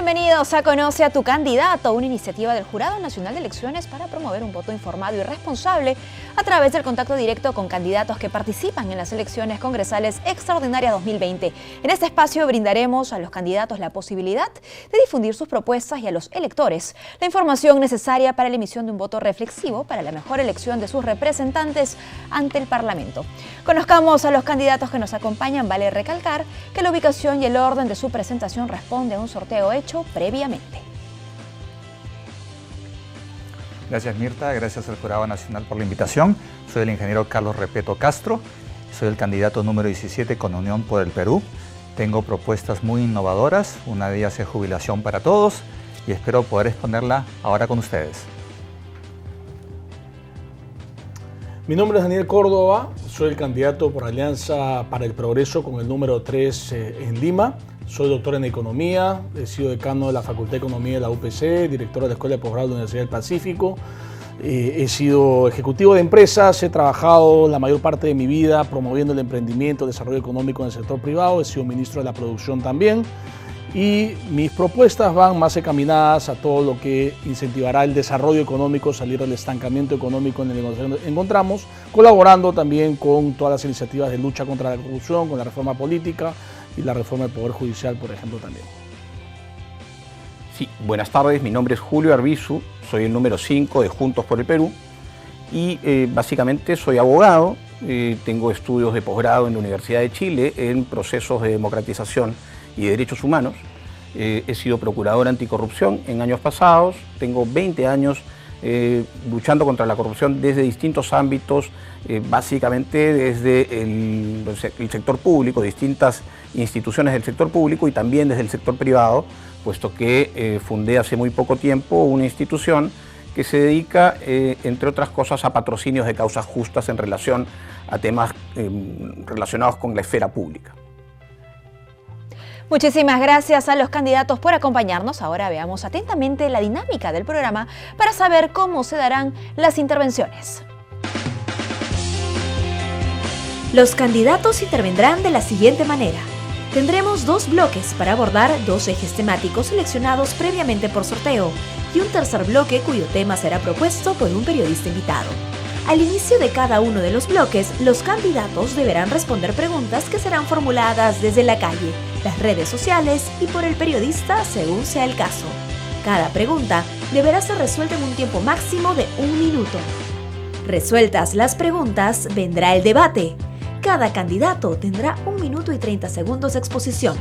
Bienvenidos a Conoce a tu Candidato, una iniciativa del Jurado Nacional de Elecciones para promover un voto informado y responsable a través del contacto directo con candidatos que participan en las elecciones congresales extraordinarias 2020. En este espacio brindaremos a los candidatos la posibilidad de difundir sus propuestas y a los electores la información necesaria para la emisión de un voto reflexivo para la mejor elección de sus representantes ante el Parlamento. Conozcamos a los candidatos que nos acompañan. Vale recalcar que la ubicación y el orden de su presentación responde a un sorteo hecho previamente. Gracias, Mirta, gracias al Jurado Nacional por la invitación. Soy el ingeniero Carlos Repeto Castro, soy el candidato número 17 con Unión por el Perú. Tengo propuestas muy innovadoras, una de ellas es jubilación para todos y espero poder exponerla ahora con ustedes. Mi nombre es Daniel Córdoba, soy el candidato por Alianza para el Progreso con el número 3 en Lima. Soy doctor en Economía, he sido decano de la Facultad de Economía de la UPC, director de la Escuela de Posgrado de la Universidad del Pacífico. He sido ejecutivo de empresas, he trabajado la mayor parte de mi vida promoviendo el emprendimiento, el desarrollo económico en el sector privado, he sido ministro de la producción también. Y mis propuestas van más encaminadas a todo lo que incentivará el desarrollo económico, salir del estancamiento económico en el que nos encontramos, colaborando también con todas las iniciativas de lucha contra la corrupción, con la reforma política y la reforma del Poder Judicial, por ejemplo, también. Sí, buenas tardes, mi nombre es Julio Arbizu, soy el número 5 de Juntos por el Perú y básicamente soy abogado, tengo estudios de posgrado en la Universidad de Chile en procesos de democratización y de derechos humanos. He sido procurador anticorrupción en años pasados, tengo 20 años luchando contra la corrupción desde distintos ámbitos, básicamente desde el sector público, distintas instituciones del sector público y también desde el sector privado, puesto que fundé hace muy poco tiempo una institución que se dedica, entre otras cosas, a patrocinios de causas justas en relación a temas relacionados con la esfera pública. Muchísimas gracias a los candidatos por acompañarnos. Ahora veamos atentamente la dinámica del programa para saber cómo se darán las intervenciones. Los candidatos intervendrán de la siguiente manera. Tendremos 2 bloques para abordar 2 ejes temáticos seleccionados previamente por sorteo y un tercer bloque cuyo tema será propuesto por un periodista invitado. Al inicio de cada uno de los bloques, los candidatos deberán responder preguntas que serán formuladas desde la calle, las redes sociales y por el periodista según sea el caso. Cada pregunta deberá ser resuelta en un tiempo máximo de 1 minuto. Resueltas las preguntas, vendrá el debate. Cada candidato tendrá 1 minuto y 30 segundos de exposición,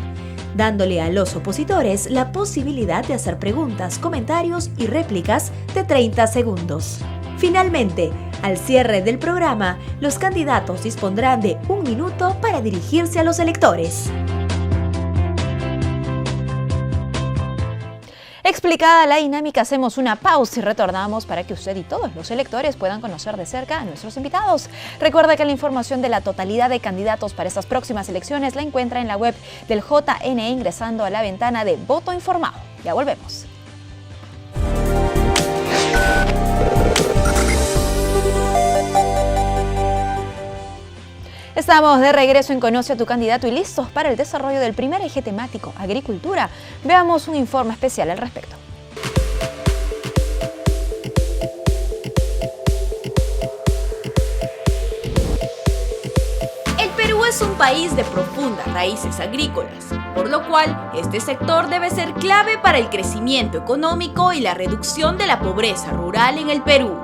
dándole a los opositores la posibilidad de hacer preguntas, comentarios y réplicas de 30 segundos. Finalmente, al cierre del programa, los candidatos dispondrán de 1 minuto para dirigirse a los electores. Explicada la dinámica, hacemos una pausa y retornamos para que usted y todos los electores puedan conocer de cerca a nuestros invitados. Recuerda que la información de la totalidad de candidatos para estas próximas elecciones la encuentra en la web del JNE ingresando a la ventana de Voto Informado. Ya volvemos. Estamos de regreso en Conoce a tu Candidato y listos para el desarrollo del primer eje temático, agricultura. Veamos un informe especial al respecto. El Perú es un país de profundas raíces agrícolas, por lo cual este sector debe ser clave para el crecimiento económico y la reducción de la pobreza rural en el Perú.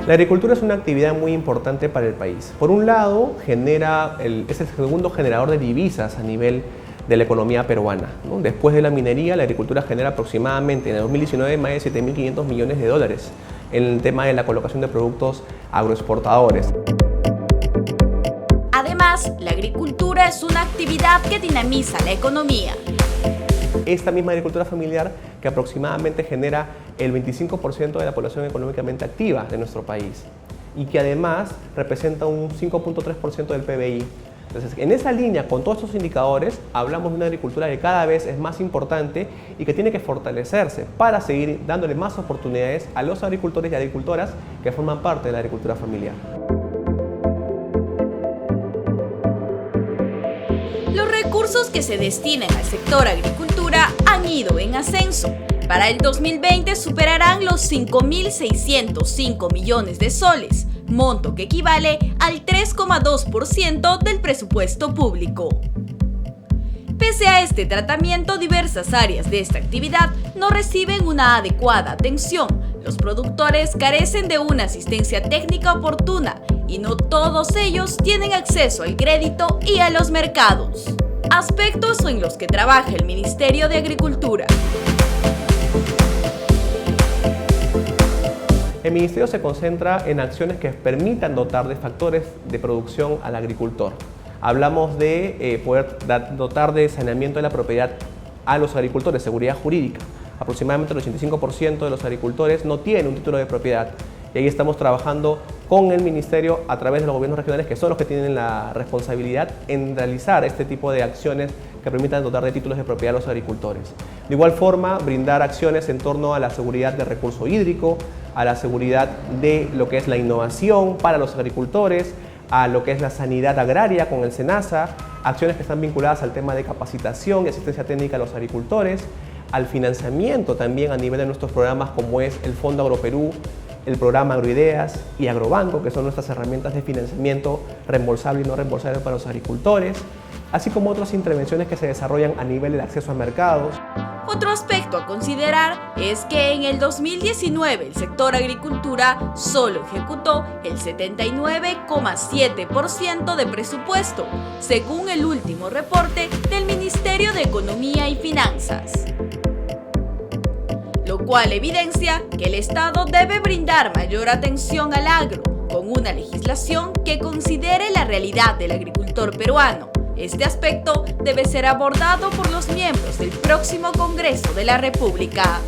La agricultura es una actividad muy importante para el país. Por un lado, es el segundo generador de divisas a nivel de la economía peruana, ¿no? Después de la minería, la agricultura genera aproximadamente en el 2019 más de 7.500 millones de dólares en el tema de la colocación de productos agroexportadores. Además, la agricultura es una actividad que dinamiza la economía. Esta misma agricultura familiar que aproximadamente genera el 25% de la población económicamente activa de nuestro país y que además representa un 5.3% del PBI. Entonces, en esa línea, con todos estos indicadores, hablamos de una agricultura que cada vez es más importante y que tiene que fortalecerse para seguir dándole más oportunidades a los agricultores y agricultoras que forman parte de la agricultura familiar. Los recursos que se destinan al sector agricultura han ido en ascenso. Para el 2020 superarán los 5.605 millones de soles, monto que equivale al 3,2% del presupuesto público. Pese a este tratamiento, diversas áreas de esta actividad no reciben una adecuada atención. Los productores carecen de una asistencia técnica oportuna y no todos ellos tienen acceso al crédito y a los mercados. Aspectos en los que trabaja el Ministerio de Agricultura. El Ministerio se concentra en acciones que permitan dotar de factores de producción al agricultor. Hablamos de poder dotar de saneamiento de la propiedad a los agricultores, seguridad jurídica. Aproximadamente el 85% de los agricultores no tienen un título de propiedad. Y ahí estamos trabajando con el Ministerio a través de los gobiernos regionales, que son los que tienen la responsabilidad en realizar este tipo de acciones que permitan dotar de títulos de propiedad a los agricultores. De igual forma, brindar acciones en torno a la seguridad del recurso hídrico, a la seguridad de lo que es la innovación para los agricultores, a lo que es la sanidad agraria con el SENASA, acciones que están vinculadas al tema de capacitación y asistencia técnica a los agricultores, al financiamiento también a nivel de nuestros programas como es el Fondo Agroperú, el programa Agroideas y Agrobanco, que son nuestras herramientas de financiamiento reembolsable y no reembolsable para los agricultores, así como otras intervenciones que se desarrollan a nivel del acceso a mercados. Otro aspecto a considerar es que en el 2019 el sector agricultura solo ejecutó el 79,7% de presupuesto, según el último reporte del Ministerio de Economía y Finanzas. Lo cual evidencia que el Estado debe brindar mayor atención al agro, con una legislación que considere la realidad del agricultor peruano. Este aspecto debe ser abordado por los miembros del próximo Congreso de la República.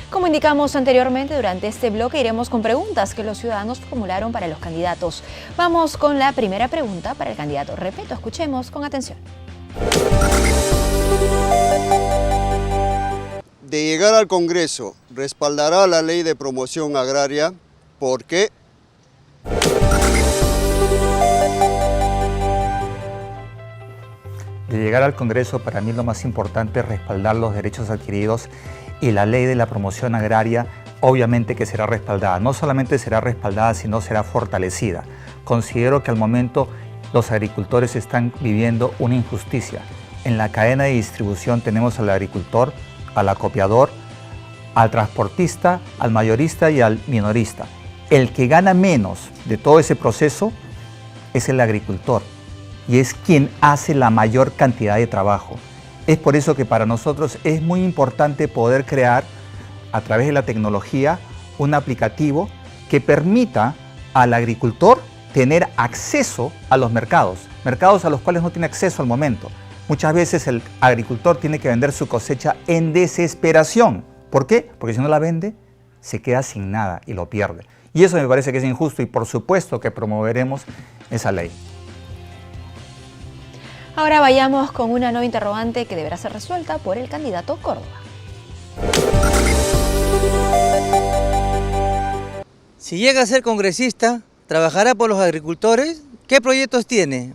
Como indicamos anteriormente, durante este bloque iremos con preguntas que los ciudadanos formularon para los candidatos. Vamos con la primera pregunta para el candidato Repeto. Escuchemos con atención. De llegar al Congreso, ¿respaldará la ley de promoción agraria? ¿Por qué? De llegar al Congreso, para mí lo más importante es respaldar los derechos adquiridos y la ley de la promoción agraria obviamente que será respaldada. No solamente será respaldada, sino será fortalecida. Considero que al momento los agricultores están viviendo una injusticia. En la cadena de distribución tenemos al agricultor, al acopiador, al transportista, al mayorista y al minorista. El que gana menos de todo ese proceso es el agricultor y es quien hace la mayor cantidad de trabajo. Es por eso que para nosotros es muy importante poder crear a través de la tecnología un aplicativo que permita al agricultor tener acceso a los mercados a los cuales no tiene acceso al momento. Muchas veces el agricultor tiene que vender su cosecha en desesperación. ¿Por qué? Porque si no la vende, se queda sin nada y lo pierde. Y eso me parece que es injusto y por supuesto que promoveremos esa ley. Ahora vayamos con una nueva interrogante que deberá ser resuelta por el candidato Córdoba. Si llega a ser congresista, ¿trabajará por los agricultores? ¿Qué proyectos tiene?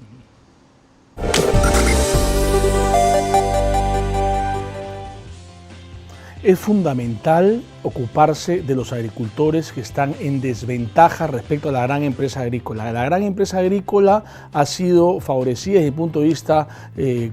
Es fundamental ocuparse de los agricultores que están en desventaja respecto a la gran empresa agrícola. La gran empresa agrícola ha sido favorecida desde mi punto de vista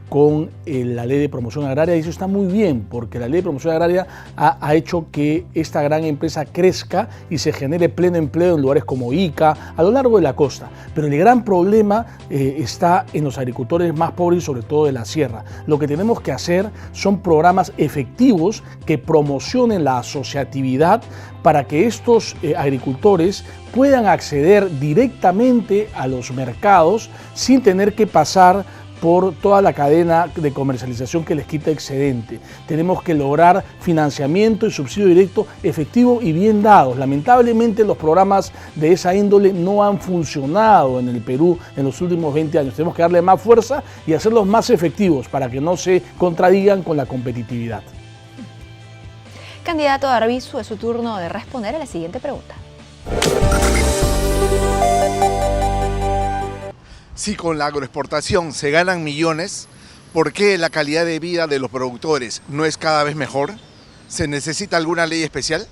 con la ley de promoción agraria y eso está muy bien porque la ley de promoción agraria ha hecho que esta gran empresa crezca y se genere pleno empleo en lugares como Ica, a lo largo de la costa. Pero el gran problema está en los agricultores más pobres y sobre todo de la sierra. Lo que tenemos que hacer son programas efectivos que promocionen la asociatividad para que estos agricultores puedan acceder directamente a los mercados sin tener que pasar por toda la cadena de comercialización que les quita excedente. Tenemos que lograr financiamiento y subsidio directo efectivo y bien dados. Lamentablemente los programas de esa índole no han funcionado en el Perú en los últimos 20 años. Tenemos que darle más fuerza y hacerlos más efectivos para que no se contradigan con la competitividad. Candidato Arbizu, es su turno de responder a la siguiente pregunta. Si con la agroexportación se ganan millones, ¿por qué la calidad de vida de los productores no es cada vez mejor? ¿Se necesita alguna ley especial?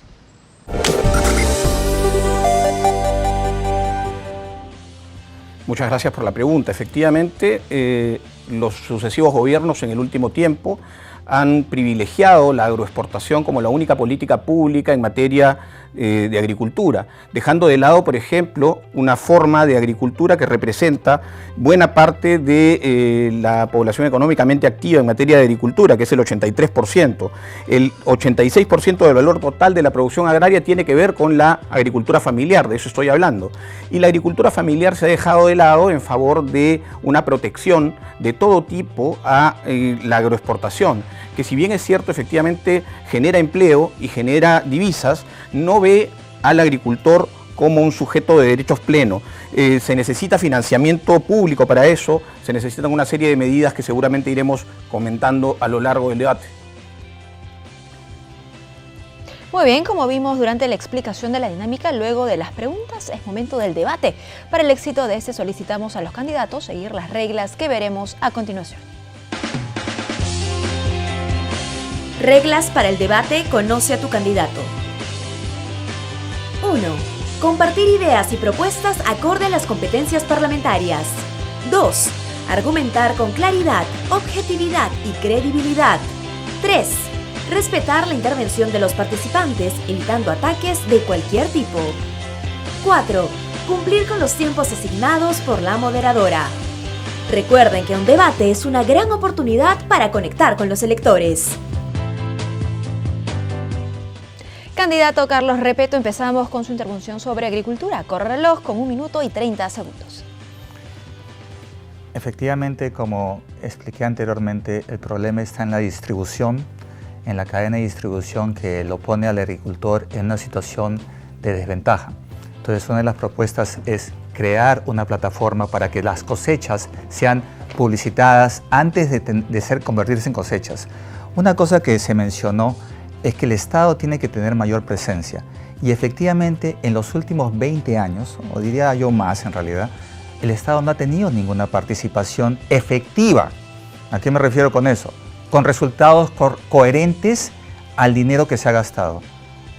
Muchas gracias por la pregunta. Efectivamente, los sucesivos gobiernos en el último tiempo han privilegiado la agroexportación como la única política pública en materia de agricultura, dejando de lado, por ejemplo, una forma de agricultura que representa buena parte de la población económicamente activa en materia de agricultura, que es el 83%. El 86% del valor total de la producción agraria tiene que ver con la agricultura familiar, de eso estoy hablando. Y la agricultura familiar se ha dejado de lado en favor de una protección de todo tipo a la agroexportación, que si bien es cierto, efectivamente genera empleo y genera divisas, no ve al agricultor como un sujeto de derechos pleno. Se necesita financiamiento público para eso, se necesitan una serie de medidas que seguramente iremos comentando a lo largo del debate. Muy bien, como vimos durante la explicación de la dinámica, luego de las preguntas es momento del debate. Para el éxito de este solicitamos a los candidatos seguir las reglas que veremos a continuación. Reglas para el debate. Conoce a tu candidato. 1. Compartir ideas y propuestas acorde a las competencias parlamentarias. 2. Argumentar con claridad, objetividad y credibilidad. 3. Respetar la intervención de los participantes, evitando ataques de cualquier tipo. 4. Cumplir con los tiempos asignados por la moderadora. Recuerden que un debate es una gran oportunidad para conectar con los electores. Candidato Carlos Repeto, empezamos con su intervención sobre agricultura. Corre reloj con 1 minuto y 30 segundos. Efectivamente, como expliqué anteriormente, el problema está en la distribución, en la cadena de distribución que lo pone al agricultor en una situación de desventaja. Entonces, una de las propuestas es crear una plataforma para que las cosechas sean publicitadas antes de convertirse en cosechas. Una cosa que se mencionó es que el Estado tiene que tener mayor presencia. Y efectivamente, en los últimos 20 años, o diría yo más en realidad, el Estado no ha tenido ninguna participación efectiva. ¿A qué me refiero con eso? Con resultados coherentes al dinero que se ha gastado.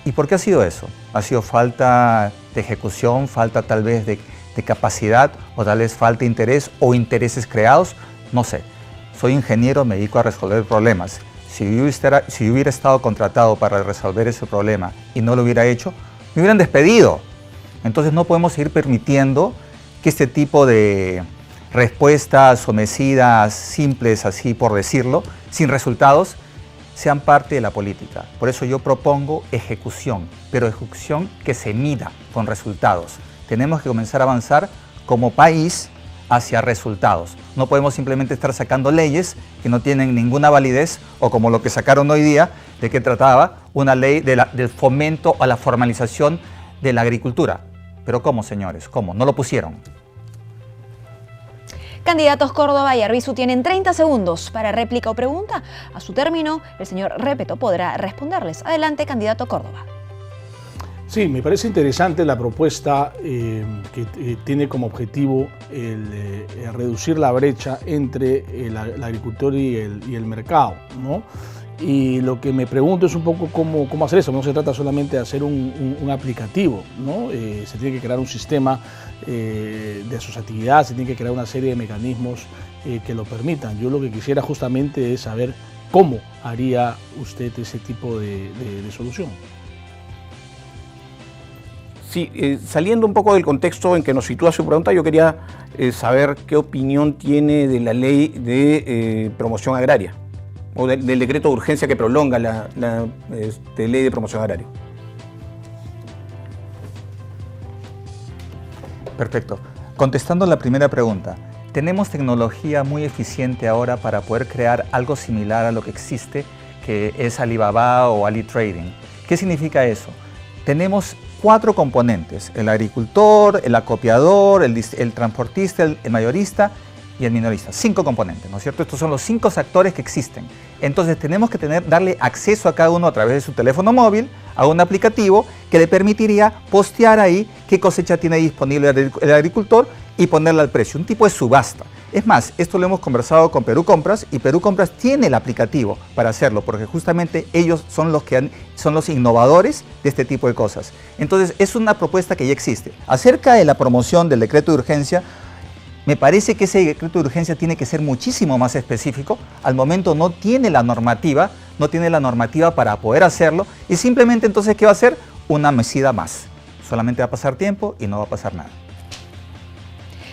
¿Y por qué ha sido eso? ¿Ha sido falta de ejecución, falta tal vez de capacidad, o tal vez falta de interés o intereses creados? No sé. Soy ingeniero, me dedico a resolver problemas. Si yo hubiera estado contratado para resolver ese problema y no lo hubiera hecho, me hubieran despedido. Entonces no podemos seguir permitiendo que este tipo de respuestas homicidas, simples así por decirlo, sin resultados, sean parte de la política. Por eso yo propongo ejecución, pero ejecución que se mida con resultados. Tenemos que comenzar a avanzar como país hacia resultados. No podemos simplemente estar sacando leyes que no tienen ninguna validez, o como lo que sacaron hoy día, de que trataba una ley del fomento a la formalización de la agricultura. Pero ¿cómo, señores? ¿Cómo? No lo pusieron. Candidatos Córdoba y Arbizu tienen 30 segundos para réplica o pregunta. A su término, el señor Repeto podrá responderles. Adelante, candidato Córdoba. Sí, me parece interesante la propuesta que tiene como objetivo el reducir la brecha entre el agricultor y el mercado, ¿no? Y lo que me pregunto es un poco cómo hacer eso. No se trata solamente de hacer un aplicativo, ¿no? Se tiene que crear un sistema de asociatividad, se tiene que crear una serie de mecanismos que lo permitan. Yo lo que quisiera justamente es saber cómo haría usted ese tipo de solución. Sí, saliendo un poco del contexto en que nos sitúa su pregunta, yo quería saber qué opinión tiene de la ley de promoción agraria, o del decreto de urgencia que prolonga la ley de promoción agraria. Perfecto. Contestando la primera pregunta, tenemos tecnología muy eficiente ahora para poder crear algo similar a lo que existe, que es Alibaba o AliTrading. ¿Qué significa eso? Tenemos 4 componentes: el agricultor, el acopiador, el transportista, el mayorista y el minorista. 5 componentes, ¿no es cierto? Estos son los 5 actores que existen. Entonces tenemos que darle acceso a cada uno a través de su teléfono móvil a un aplicativo que le permitiría postear ahí qué cosecha tiene disponible el agricultor y ponerla al precio, un tipo de subasta. Es más, esto lo hemos conversado con Perú Compras y Perú Compras tiene el aplicativo para hacerlo, porque justamente ellos son los innovadores de este tipo de cosas. Entonces, es una propuesta que ya existe. Acerca de la promoción del decreto de urgencia, me parece que ese decreto de urgencia tiene que ser muchísimo más específico. Al momento no tiene la normativa para poder hacerlo y simplemente entonces, ¿qué va a hacer? Una mesida más. Solamente va a pasar tiempo y no va a pasar nada.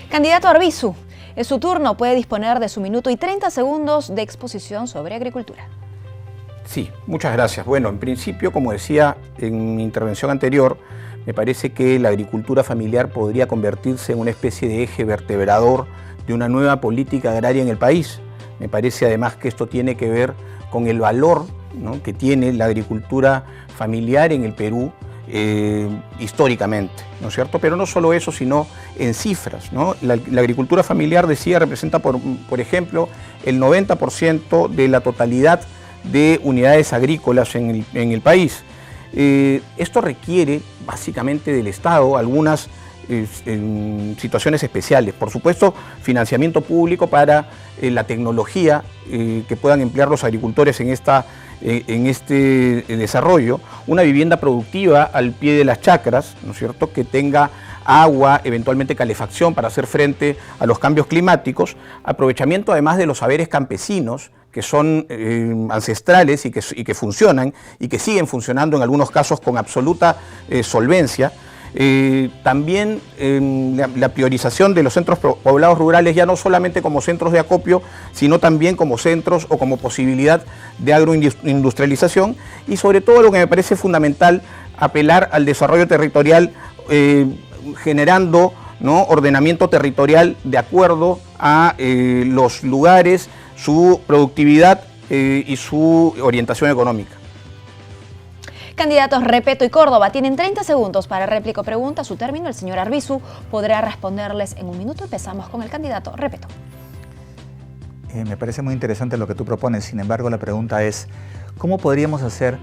Candidato Arbizu, en su turno puede disponer de su minuto y 30 segundos de exposición sobre agricultura. Sí, muchas gracias. Bueno, en principio, como decía en mi intervención anterior, me parece que la agricultura familiar podría convertirse en una especie de eje vertebrador de una nueva política agraria en el país. Me parece además que esto tiene que ver con el valor, ¿no?, que tiene la agricultura familiar en el Perú históricamente, ¿no es cierto? Pero no solo eso, sino en cifras, ¿no? La agricultura familiar, decía, representa, por ejemplo, el 90% de la totalidad de unidades agrícolas en el país. Esto requiere básicamente del Estado algunas situaciones especiales. Por supuesto, financiamiento público para la tecnología que puedan emplear los agricultores en este desarrollo, una vivienda productiva al pie de las chacras, ¿no es cierto?, que tenga agua, eventualmente calefacción para hacer frente a los cambios climáticos, aprovechamiento además de los saberes campesinos, que son ancestrales y que funcionan y que siguen funcionando en algunos casos con absoluta solvencia. También la priorización de los centros poblados rurales, ya no solamente como centros de acopio, sino también como centros o como posibilidad de agroindustrialización, y sobre todo lo que me parece fundamental, apelar al desarrollo territorial generando, ¿no?, ordenamiento territorial de acuerdo a los lugares, su productividad y su orientación económica. Candidatos Repeto y Córdoba tienen 30 segundos para réplica o pregunta. A su término, el señor Arbizu podrá responderles en un minuto. Empezamos con el candidato Repeto. Me parece muy interesante lo que tú propones. Sin embargo, la pregunta es, ¿cómo podríamos hacer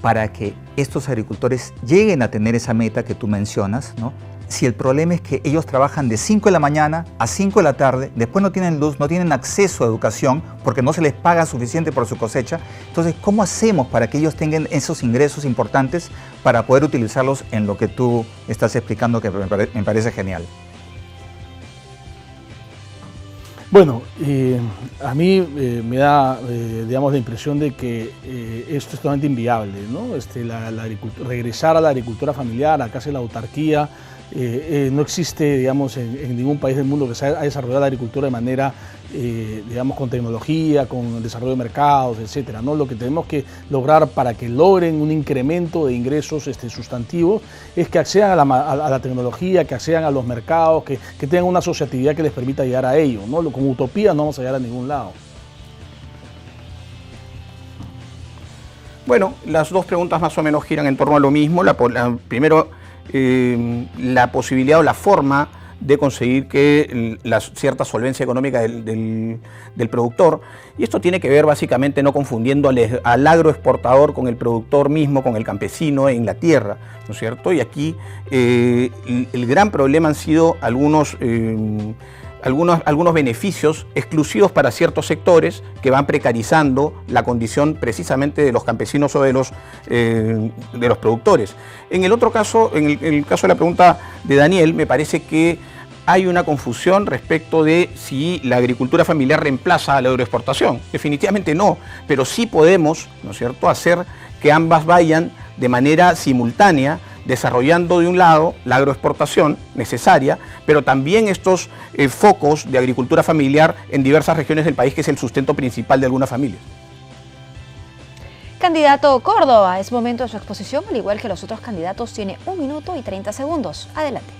para que estos agricultores lleguen a tener esa meta que tú mencionas, ¿no? Si el problema es que ellos trabajan de 5 de la mañana a 5 de la tarde, después no tienen luz, no tienen acceso a educación porque no se les paga suficiente por su cosecha. Entonces, ¿cómo hacemos para que ellos tengan esos ingresos importantes para poder utilizarlos en lo que tú estás explicando, que me parece genial? Bueno, a mí me da, digamos, la impresión de que esto es totalmente inviable, ¿no? Regresar a la agricultura familiar, a casi la autarquía. No existe, digamos, en ningún país del mundo que se haya desarrollado la agricultura de manera, digamos, con tecnología, con desarrollo de mercados, etcétera, ¿no? Lo que tenemos que lograr para que logren un incremento de ingresos sustantivos es que accedan a la tecnología, que accedan a los mercados, que tengan una asociatividad que les permita llegar a ello, ¿no? Con utopía no vamos a llegar a ningún lado. Bueno, las dos preguntas más o menos giran en torno a lo mismo. Primero, la posibilidad o la forma de conseguir que la cierta solvencia económica del productor, y esto tiene que ver básicamente no confundiendo al agroexportador con el productor mismo, con el campesino en la tierra, ¿no es cierto? Y aquí el gran problema han sido algunos beneficios exclusivos para ciertos sectores que van precarizando la condición precisamente de los campesinos o de los productores. En el otro caso, en el caso de la pregunta de Daniel, me parece que hay una confusión respecto de si la agricultura familiar reemplaza a la agroexportación. Definitivamente no, pero sí podemos, ¿no es cierto?, hacer que ambas vayan de manera simultánea, desarrollando de un lado la agroexportación necesaria, pero también estos focos de agricultura familiar en diversas regiones del país, que es el sustento principal de algunas familias. Candidato Córdoba, es momento de su exposición, al igual que los otros candidatos, tiene 1 minuto y 30 segundos. Adelante.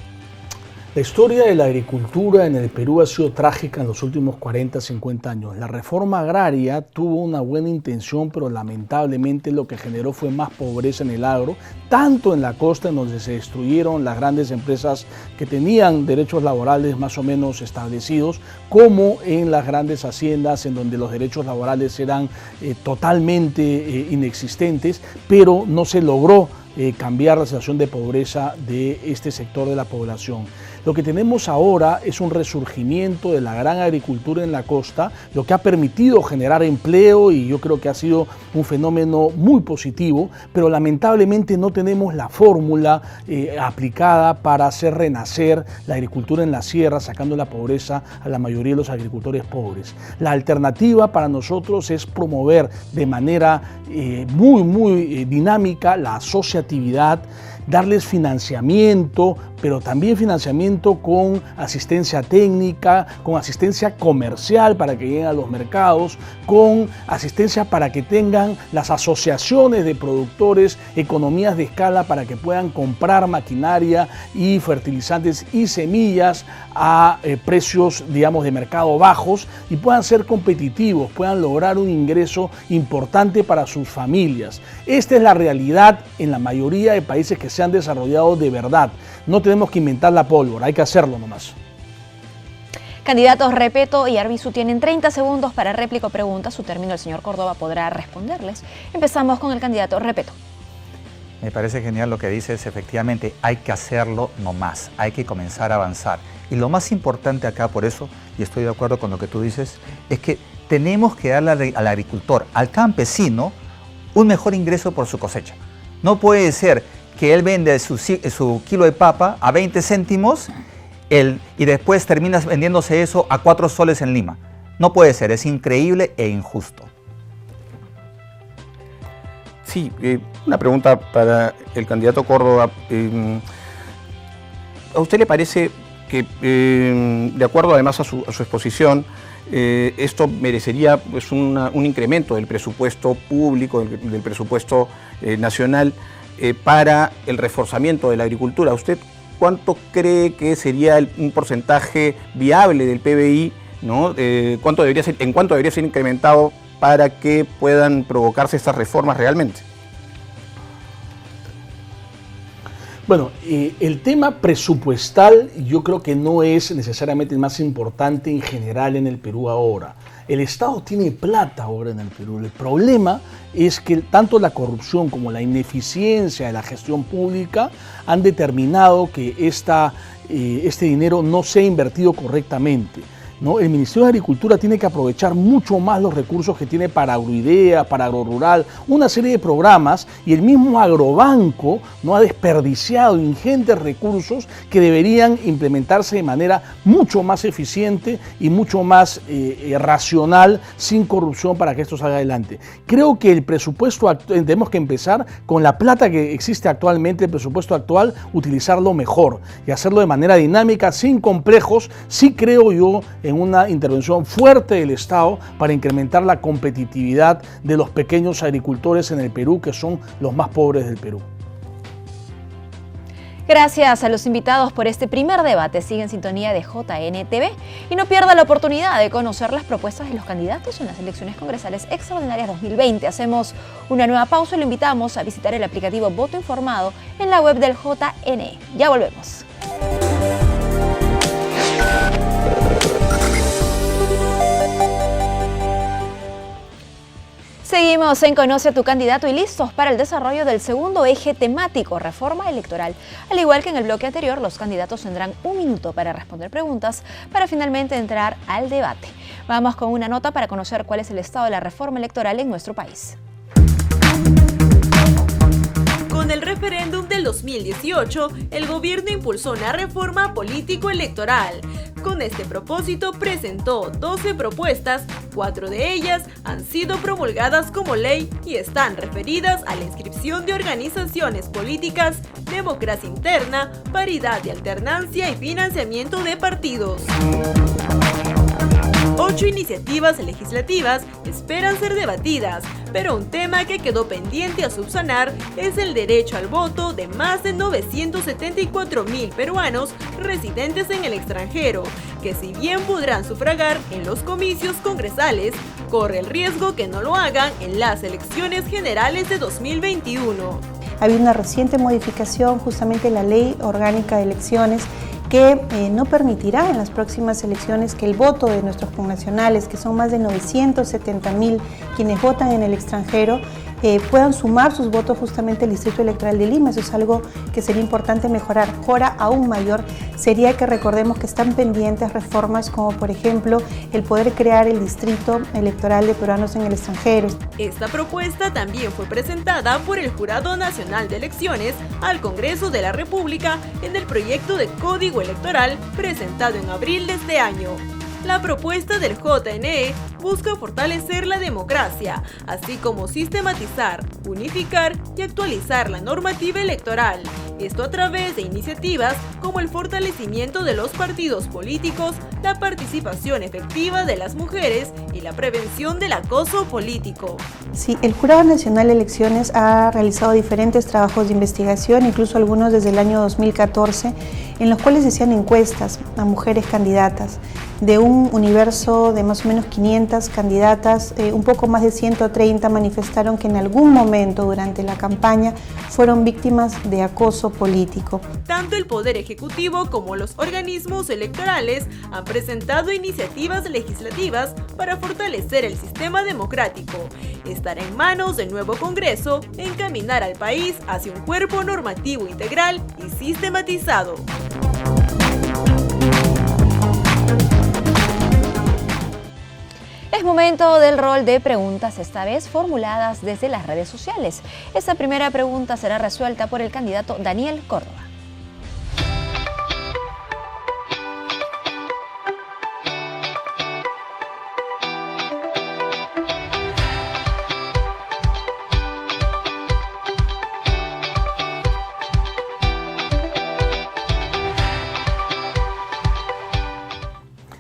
La historia de la agricultura en el Perú ha sido trágica en los últimos 40, 50 años. La reforma agraria tuvo una buena intención, pero lamentablemente lo que generó fue más pobreza en el agro, tanto en la costa, en donde se destruyeron las grandes empresas que tenían derechos laborales más o menos establecidos, como en las grandes haciendas, en donde los derechos laborales eran totalmente inexistentes, pero no se logró cambiar la situación de pobreza de este sector de la población. Lo que tenemos ahora es un resurgimiento de la gran agricultura en la costa, lo que ha permitido generar empleo y yo creo que ha sido un fenómeno muy positivo, pero lamentablemente no tenemos la fórmula aplicada para hacer renacer la agricultura en la sierra, sacando la pobreza a la mayoría de los agricultores pobres. La alternativa para nosotros es promover de manera muy dinámica la asociatividad, darles financiamiento, pero también financiamiento con asistencia técnica, con asistencia comercial para que lleguen a los mercados, con asistencia para que tengan las asociaciones de productores, economías de escala para que puedan comprar maquinaria y fertilizantes y semillas a precios, digamos, de mercado bajos y puedan ser competitivos, puedan lograr un ingreso importante para sus familias. Esta es la realidad en la mayoría de países que se han desarrollado de verdad. No tenemos que inventar la pólvora, hay que hacerlo nomás. Candidatos Repetto y Arbizu tienen 30 segundos para réplica o pregunta. A su término, el señor Córdoba podrá responderles. Empezamos con el candidato Repetto. Me parece genial lo que dices, efectivamente hay que hacerlo nomás, hay que comenzar a avanzar. Y lo más importante acá, por eso, y estoy de acuerdo con lo que tú dices, es que tenemos que darle al agricultor, al campesino, un mejor ingreso por su cosecha. No puede ser que él vende su kilo de papa a 20 céntimos y después terminas vendiéndose eso a 4 soles en Lima. No puede ser, es increíble e injusto. Sí, una pregunta para el candidato Córdoba. ¿A usted le parece que, de acuerdo además a su exposición, esto merecería pues, un incremento del presupuesto público, del presupuesto nacional para el reforzamiento de la agricultura? ¿Usted cuánto cree que sería un porcentaje viable del PBI, ¿no? ¿En cuánto debería ser incrementado para que puedan provocarse estas reformas realmente? Bueno, el tema presupuestal yo creo que no es necesariamente el más importante en general en el Perú ahora. El Estado tiene plata ahora en el Perú. El problema es que tanto la corrupción como la ineficiencia de la gestión pública han determinado que este dinero no sea invertido correctamente, ¿no? El Ministerio de Agricultura tiene que aprovechar mucho más los recursos que tiene para Agroidea, para Agrorural, una serie de programas, y el mismo Agrobanco no ha desperdiciado ingentes recursos que deberían implementarse de manera mucho más eficiente y mucho más racional, sin corrupción, para que esto salga adelante. Creo que el presupuesto, tenemos que empezar con la plata que existe actualmente, el presupuesto actual, utilizarlo mejor y hacerlo de manera dinámica, sin complejos. Sí creo yo en una intervención fuerte del Estado para incrementar la competitividad de los pequeños agricultores en el Perú, que son los más pobres del Perú. Gracias a los invitados por este primer debate. Sigue en sintonía de JNTV y no pierda la oportunidad de conocer las propuestas de los candidatos en las elecciones congresales extraordinarias 2020. Hacemos una nueva pausa y lo invitamos a visitar el aplicativo Voto Informado en la web del JNE. Ya volvemos. Seguimos en Conoce a tu candidato y listos para el desarrollo del segundo eje temático, reforma electoral. Al igual que en el bloque anterior, los candidatos tendrán 1 minuto para responder preguntas para finalmente entrar al debate. Vamos con una nota para conocer cuál es el estado de la reforma electoral en nuestro país. Con el referéndum del 2018, el gobierno impulsó una reforma político-electoral. Con este propósito presentó 12 propuestas, 4 de ellas han sido promulgadas como ley y están referidas a la inscripción de organizaciones políticas, democracia interna, paridad y alternancia y financiamiento de partidos. 8 iniciativas legislativas esperan ser debatidas, pero un tema que quedó pendiente a subsanar es el derecho al voto de más de 974.000 peruanos residentes en el extranjero, que si bien podrán sufragar en los comicios congresales, corre el riesgo que no lo hagan en las elecciones generales de 2021. Ha habido una reciente modificación justamente en la Ley Orgánica de Elecciones que no permitirá en las próximas elecciones que el voto de nuestros connacionales, que son más de 970.000 quienes votan en el extranjero, puedan sumar sus votos justamente al Distrito Electoral de Lima. Eso es algo que sería importante mejorar. Ahora, aún mayor sería que recordemos que están pendientes reformas como, por ejemplo, el poder crear el Distrito Electoral de Peruanos en el extranjero. Esta propuesta también fue presentada por el Jurado Nacional de Elecciones al Congreso de la República en el proyecto de Código Electoral presentado en abril de este año. La propuesta del JNE busca fortalecer la democracia, así como sistematizar, unificar y actualizar la normativa electoral. Esto a través de iniciativas como el fortalecimiento de los partidos políticos, la participación efectiva de las mujeres y la prevención del acoso político. Sí, el Jurado Nacional de Elecciones ha realizado diferentes trabajos de investigación, incluso algunos desde el año 2014, en los cuales se hacían encuestas a mujeres candidatas. De un universo de más o menos 500 candidatas, un poco más de 130 manifestaron que en algún momento durante la campaña fueron víctimas de acoso político. Tanto el Poder Ejecutivo como los organismos electorales han presentado iniciativas legislativas para fortalecer el sistema democrático. Estará en manos del nuevo Congreso encaminar al país hacia un cuerpo normativo integral y sistematizado. Es momento del rol de preguntas, esta vez formuladas desde las redes sociales. Esta primera pregunta será resuelta por el candidato Daniel Córdoba.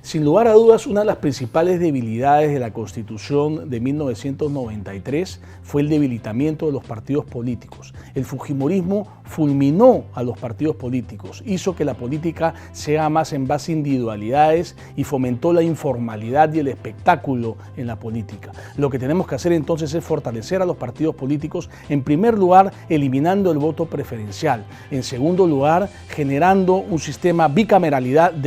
Sin lugar a dudas, una de las principales debilidades de la Constitución de 1993 fue el debilitamiento de los partidos políticos. El fujimorismo fulminó a los partidos políticos, hizo que la política sea más en base a individualidades y fomentó la informalidad y el espectáculo en la política. Lo que tenemos que hacer entonces es fortalecer a los partidos políticos, en primer lugar, eliminando el voto preferencial, en segundo lugar, generando un sistema de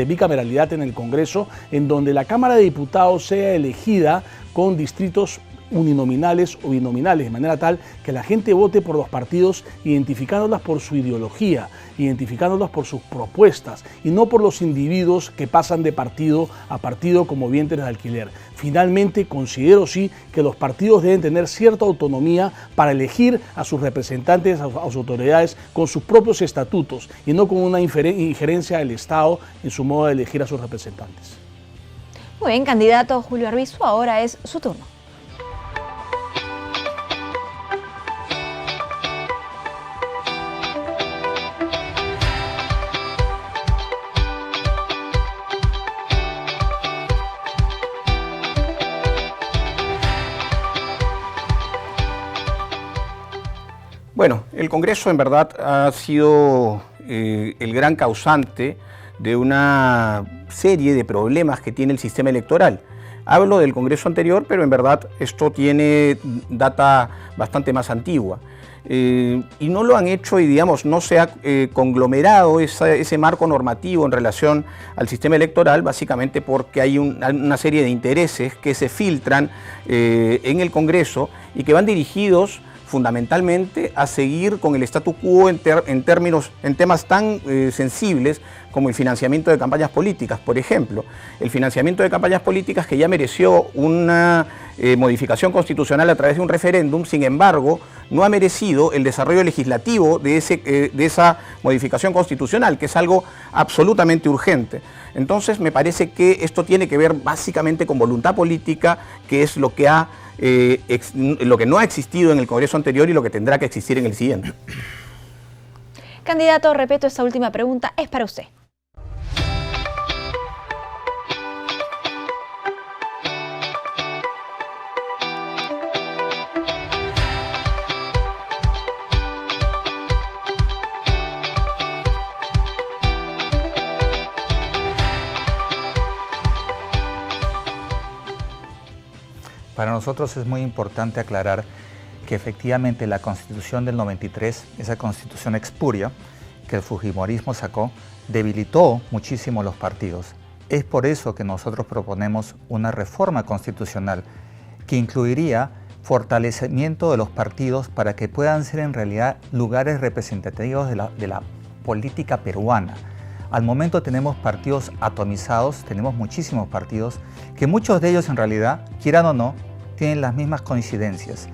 bicameralidad en el Congreso, en donde la Cámara de Diputados sea elegida con distritos uninominales o binominales, de manera tal que la gente vote por los partidos identificándolas por su ideología, identificándolas por sus propuestas y no por los individuos que pasan de partido a partido como vientres de alquiler. Finalmente, considero sí que los partidos deben tener cierta autonomía para elegir a sus representantes, a sus autoridades con sus propios estatutos y no con una injerencia del Estado en su modo de elegir a sus representantes. Muy bien, candidato Julio Arbizu, ahora es su turno. Bueno, el Congreso en verdad ha sido el gran causante de una serie de problemas que tiene el sistema electoral. Hablo del Congreso anterior, pero en verdad esto tiene data bastante más antigua. Y no lo han hecho y digamos no se ha conglomerado ese marco normativo en relación al sistema electoral, básicamente porque hay una serie de intereses que se filtran en el Congreso y que van dirigidos fundamentalmente a seguir con el statu quo en temas tan sensibles como el financiamiento de campañas políticas. Por ejemplo, el financiamiento de campañas políticas que ya mereció una modificación constitucional a través de un referéndum, sin embargo, no ha merecido el desarrollo legislativo de esa modificación constitucional, que es algo absolutamente urgente. Entonces, me parece que esto tiene que ver básicamente con voluntad política, que es lo que no ha existido en el Congreso anterior y lo que tendrá que existir en el siguiente. Candidato, repito, esta última pregunta es para usted. Para nosotros es muy importante aclarar que efectivamente la Constitución del 93, esa Constitución expuria que el fujimorismo sacó, debilitó muchísimo los partidos. Es por eso que nosotros proponemos una reforma constitucional que incluiría fortalecimiento de los partidos para que puedan ser en realidad lugares representativos de la política peruana. Al momento tenemos partidos atomizados, tenemos muchísimos partidos, que muchos de ellos en realidad, quieran o no, tienen las mismas coincidencias,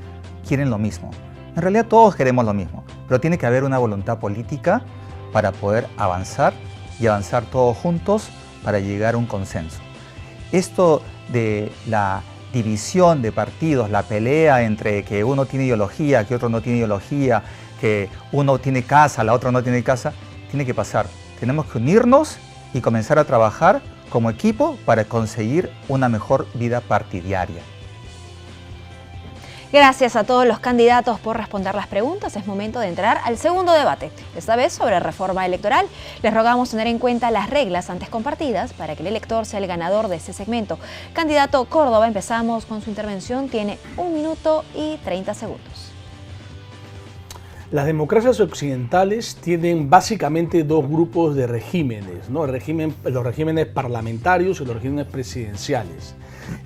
quieren lo mismo. En realidad todos queremos lo mismo, pero tiene que haber una voluntad política para poder avanzar y avanzar todos juntos para llegar a un consenso. Esto de la división de partidos, la pelea entre que uno tiene ideología, que otro no tiene ideología, que uno tiene casa, la otra no tiene casa, tiene que pasar. Tenemos que unirnos y comenzar a trabajar como equipo para conseguir una mejor vida partidaria. Gracias a todos los candidatos por responder las preguntas. Es momento de entrar al segundo debate, esta vez sobre reforma electoral. Les rogamos tener en cuenta las reglas antes compartidas para que el elector sea el ganador de este segmento. Candidato Córdoba, empezamos con su intervención. Tiene 1 minuto y 30 segundos. Las democracias occidentales tienen básicamente dos grupos de regímenes, ¿no? Los regímenes parlamentarios y los regímenes presidenciales.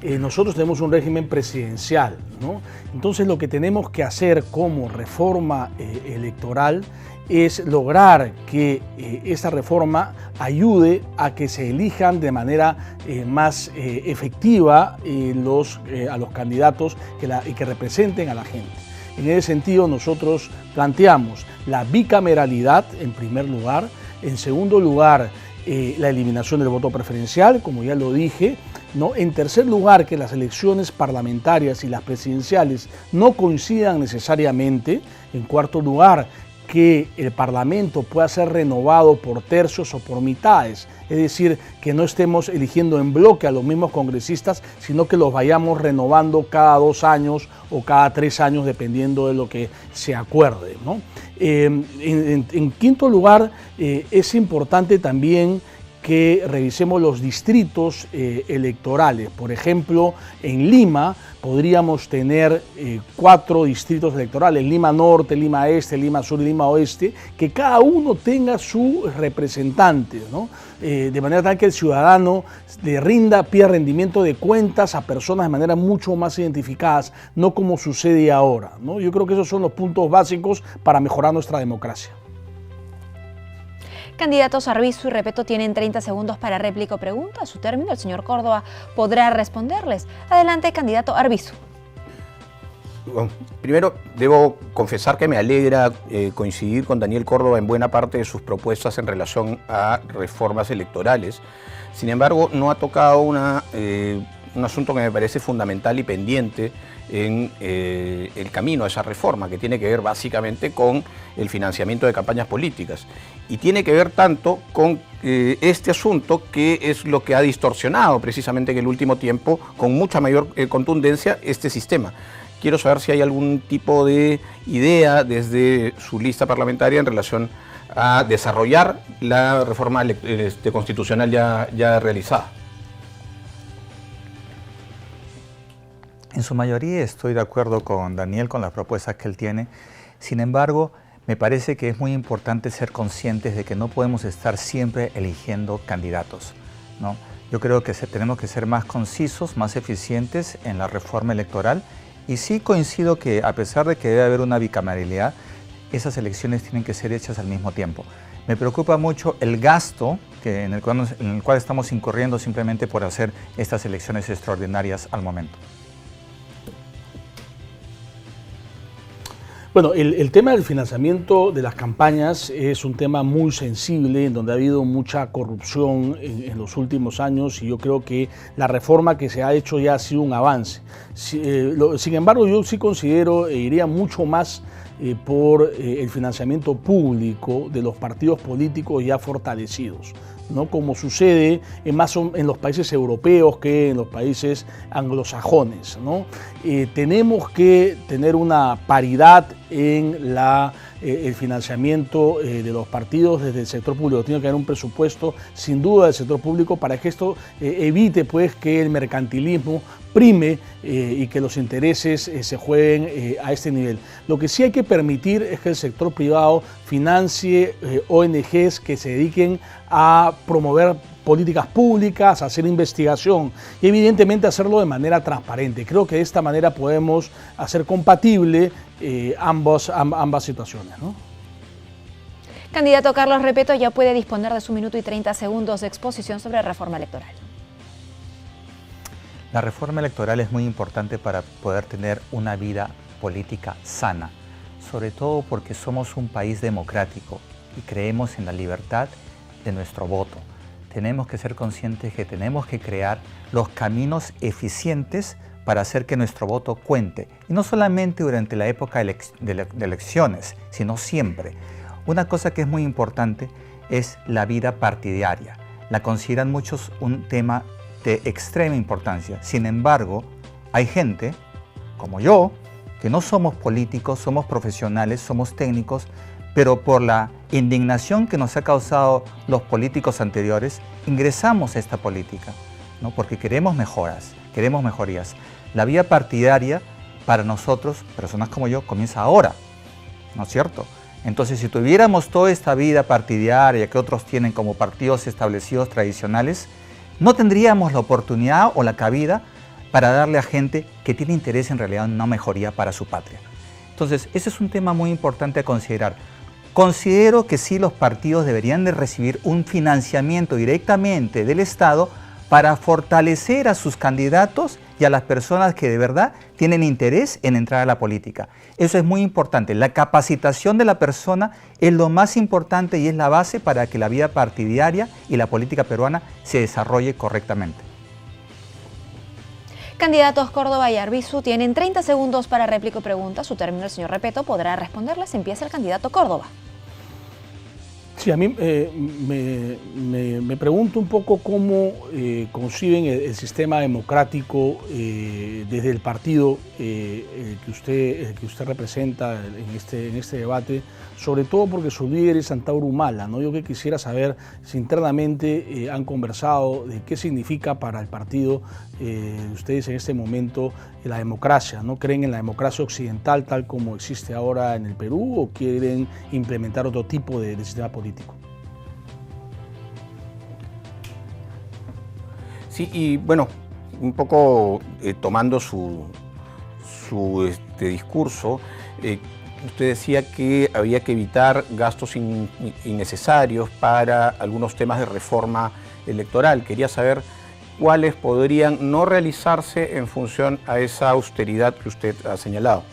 Nosotros tenemos un régimen presidencial, ¿no? Entonces lo que tenemos que hacer como reforma electoral es lograr que esa reforma ayude a que se elijan de manera más efectiva a los candidatos que representen a la gente. En ese sentido, nosotros planteamos la bicameralidad en primer lugar, en segundo lugar, la eliminación del voto preferencial, como ya lo dije, ¿no? En tercer lugar, que las elecciones parlamentarias y las presidenciales no coincidan necesariamente. En cuarto lugar, que el Parlamento pueda ser renovado por tercios o por mitades, es decir, que no estemos eligiendo en bloque a los mismos congresistas, sino que los vayamos renovando cada 2 años o cada 3 años, dependiendo de lo que se acuerde, ¿no? En quinto lugar, es importante también que revisemos los distritos electorales. Por ejemplo, en Lima podríamos tener 4 distritos electorales, Lima Norte, Lima Este, Lima Sur y Lima Oeste, que cada uno tenga su representante, ¿no? De manera tal que el ciudadano pida rendimiento de cuentas a personas de manera mucho más identificadas, no como sucede ahora, ¿no? Yo creo que esos son los puntos básicos para mejorar nuestra democracia. Candidatos Arbizu y Repeto tienen 30 segundos para réplica o pregunta. A su término, el señor Córdoba podrá responderles. Adelante, candidato Arbizu. Bueno, primero, debo confesar que me alegra coincidir con Daniel Córdoba en buena parte de sus propuestas en relación a reformas electorales. Sin embargo, no ha tocado un asunto que me parece fundamental y pendiente en el camino a esa reforma, que tiene que ver básicamente con el financiamiento de campañas políticas. Y tiene que ver tanto con este asunto, que es lo que ha distorsionado precisamente en el último tiempo con mucha mayor contundencia este sistema. Quiero saber si hay algún tipo de idea desde su lista parlamentaria en relación a desarrollar la reforma constitucional ya realizada. En su mayoría estoy de acuerdo con Daniel, con las propuestas que él tiene. Sin embargo, me parece que es muy importante ser conscientes de que no podemos estar siempre eligiendo candidatos, ¿no? Yo creo que tenemos que ser más concisos, más eficientes en la reforma electoral, y sí coincido que a pesar de que debe haber una bicameralidad, esas elecciones tienen que ser hechas al mismo tiempo. Me preocupa mucho el gasto en el cual estamos incurriendo simplemente por hacer estas elecciones extraordinarias al momento. Bueno, el tema del financiamiento de las campañas es un tema muy sensible, en donde ha habido mucha corrupción en los últimos años, y yo creo que la reforma que se ha hecho ya ha sido un avance. Sin embargo, yo sí considero iría mucho más por el financiamiento público de los partidos políticos ya fortalecidos, ¿no? Como sucede en los países europeos que en los países anglosajones, ¿no? Tenemos que tener una paridad en el financiamiento de los partidos desde el sector público. Tiene que haber un presupuesto sin duda del sector público para que esto evite pues que el mercantilismo prime y que los intereses se jueguen a este nivel. Lo que sí hay que permitir es que el sector privado financie ONGs que se dediquen a promover políticas públicas, a hacer investigación y evidentemente hacerlo de manera transparente. Creo que de esta manera podemos hacer compatible ambas situaciones, ¿no? Candidato Carlos Repeto ya puede disponer de su minuto y 30 segundos de exposición sobre reforma electoral. La reforma electoral es muy importante para poder tener una vida política sana, sobre todo porque somos un país democrático y creemos en la libertad de nuestro voto. Tenemos que ser conscientes que tenemos que crear los caminos eficientes para hacer que nuestro voto cuente. Y no solamente durante la época de elecciones, sino siempre. Una cosa que es muy importante es la vida partidaria. La consideran muchos un tema de extrema importancia. Sin embargo, hay gente, como yo, que no somos políticos, somos profesionales, somos técnicos, pero por la indignación que nos ha causado los políticos anteriores, ingresamos a esta política, ¿no? Porque queremos mejoras, queremos mejorías. La vía partidaria, para nosotros, personas como yo, comienza ahora, ¿no es cierto? Entonces, si tuviéramos toda esta vida partidaria que otros tienen como partidos establecidos tradicionales, no tendríamos la oportunidad o la cabida para darle a gente que tiene interés en realidad en una mejoría para su patria. Entonces, ese es un tema muy importante a considerar. Considero que sí, los partidos deberían de recibir un financiamiento directamente del Estado para fortalecer a sus candidatos y a las personas que de verdad tienen interés en entrar a la política. Eso es muy importante. La capacitación de la persona es lo más importante y es la base para que la vida partidaria y la política peruana se desarrolle correctamente. Candidatos Córdoba y Arbizu tienen 30 segundos para réplica y pregunta. Su término, el señor Repeto, podrá responderles. Empieza el candidato Córdoba. Sí, a mí me pregunto un poco cómo conciben el sistema democrático desde el partido que usted representa en este debate, sobre todo porque su líder es Antauro Humala, ¿no? Yo que quisiera saber si internamente han conversado de qué significa para el partido ustedes en este momento la democracia, ¿no? ¿Creen en la democracia occidental tal como existe ahora en el Perú o quieren implementar otro tipo de sistema político? Sí, y bueno, un poco tomando su discurso, usted decía que había que evitar gastos innecesarios para algunos temas de reforma electoral. Quería saber cuáles podrían no realizarse en función a esa austeridad que usted ha señalado.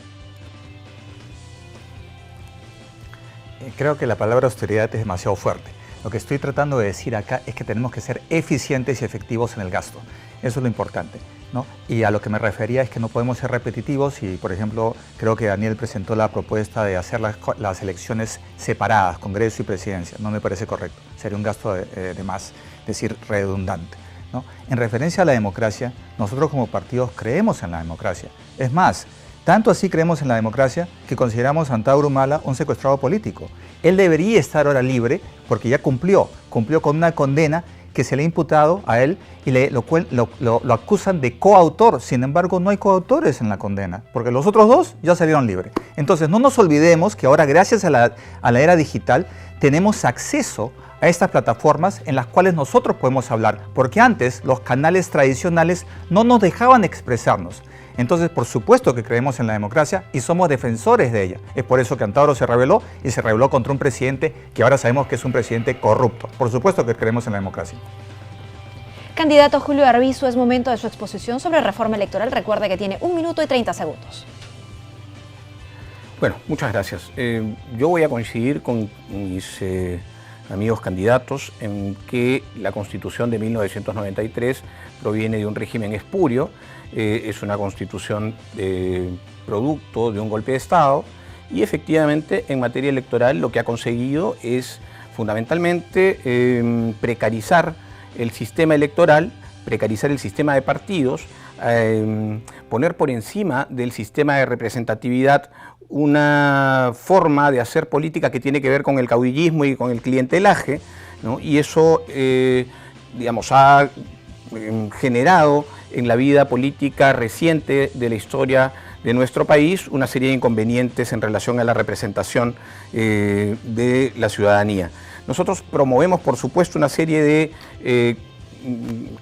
Creo que la palabra austeridad es demasiado fuerte. Lo que estoy tratando de decir acá es que tenemos que ser eficientes y efectivos en el gasto. Eso es lo importante, ¿no? Y a lo que me refería es que no podemos ser repetitivos y, por ejemplo, creo que Daniel presentó la propuesta de hacer las elecciones separadas, Congreso y Presidencia. No me parece correcto. Sería un gasto de más, es decir, redundante, ¿no? En referencia a la democracia, nosotros como partidos creemos en la democracia. Es más, tanto así creemos en la democracia que consideramos a Antauro Humala un secuestrado político. Él debería estar ahora libre porque ya cumplió con una condena que se le ha imputado a él y lo acusan de coautor. Sin embargo, no hay coautores en la condena porque los otros dos ya salieron libres. Entonces, no nos olvidemos que ahora, gracias a la era digital, tenemos acceso a estas plataformas en las cuales nosotros podemos hablar, porque antes los canales tradicionales no nos dejaban expresarnos. Entonces, por supuesto que creemos en la democracia y somos defensores de ella. Es por eso que Antauro se rebeló y se rebeló contra un presidente que ahora sabemos que es un presidente corrupto. Por supuesto que creemos en la democracia. Candidato Julio Arbizu, es momento de su exposición sobre reforma electoral. Recuerde que tiene 1 minuto y 30 segundos. Bueno, muchas gracias. Yo voy a coincidir con mis amigos candidatos en que la Constitución de 1993 proviene de un régimen espurio. Es una constitución producto de un golpe de Estado y efectivamente en materia electoral lo que ha conseguido es fundamentalmente precarizar el sistema electoral, precarizar el sistema de partidos, poner por encima del sistema de representatividad una forma de hacer política que tiene que ver con el caudillismo y con el clientelaje, ¿no? Y eso, digamos, ha generado en la vida política reciente de la historia de nuestro país una serie de inconvenientes en relación a la representación de la ciudadanía. Nosotros promovemos, por supuesto, una serie de